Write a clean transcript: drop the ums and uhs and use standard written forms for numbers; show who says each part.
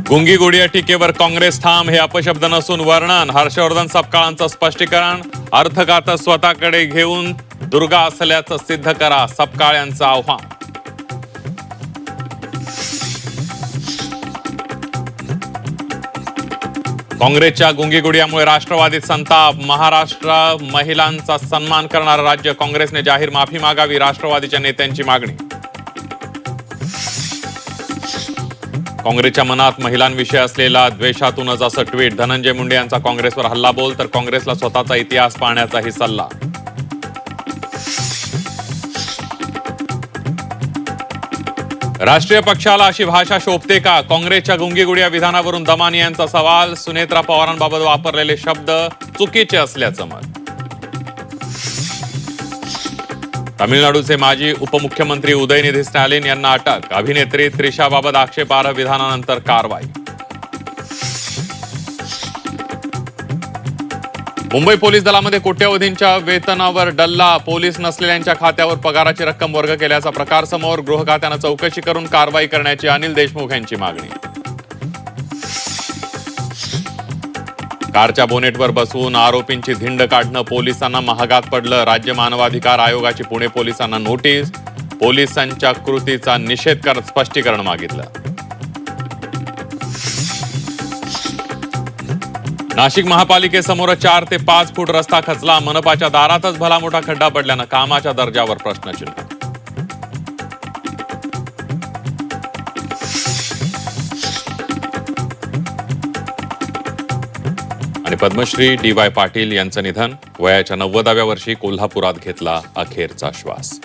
Speaker 1: गुंगी गुडिया टीकेवर काँग्रेस ठाम, हे अपशब्द नसून वर्णन. हर्षवर्धन सपकाळांचं स्पष्टीकरण. अर्थखातं स्वतःकडे घेऊन दुर्गा असल्याचं सिद्ध करा, सपकाळ यांचं आव्हान. काँग्रेसच्या गुंगी गुडियामुळे राष्ट्रवादीत संताप. महाराष्ट्र महिलांचा सन्मान करणारं राज्य, काँग्रेसने जाहीर माफी मागावी, राष्ट्रवादीच्या नेत्यांची मागणी. काँग्रेसच्या मनात महिलांविषयी असलेला द्वेषातूनच असं ट्विट. धनंजय मुंडे यांचा काँग्रेसवर हल्लाबोल, तर काँग्रेसला स्वतःचा इतिहास पाहण्याचाही सल्ला. राष्ट्रीय पक्षाला अशी भाषा शोभते का? काँग्रेसच्या गुंगी गुडिया विधानावरून दमानी यांचा सवाल. सुनेत्रा पवारांबाबत वापरलेले शब्द चुकीचे असल्याचं मत. तामिळनाडूचे माजी उपमुख्यमंत्री उदयनिधी स्टॅलिन यांना अटक. अभिनेत्री त्रिशाबाबत आक्षेपार्ह विधानानंतर कारवाई. मुंबई पोलीस दलामध्ये कोट्यवधींच्या वेतनावर डल्ला. पोलीस नसलेल्यांच्या खात्यावर पगाराची रक्कम वर्ग केल्याचा प्रकार समोर. गृह खात्यानं चौकशी करून कारवाई करण्याची अनिल देशमुख यांची मागणी. कारच्या बोनेटवर बसून आरोपींची धिंड काढणं पोलिसांना महागात पडलं. राज्य मानवाधिकार आयोगाची पुणे पोलिसांना नोटीस. पोलिसांच्या कृतीचा निषेध करत स्पष्टीकरण मागितलं. नाशिक महापालिकेसमोर 4 ते 5 फूट रस्ता खचला. मनपाच्या दारातच भला मोठा खड्डा पडल्यानं कामाच्या दर्जावर प्रश्नचिन्ह. आणि पद्मश्री डी.वाय. पाटील यांचं निधन. वयाच्या 90व्या वर्षी कोल्हापुरात घेतला अखेरचा श्वास.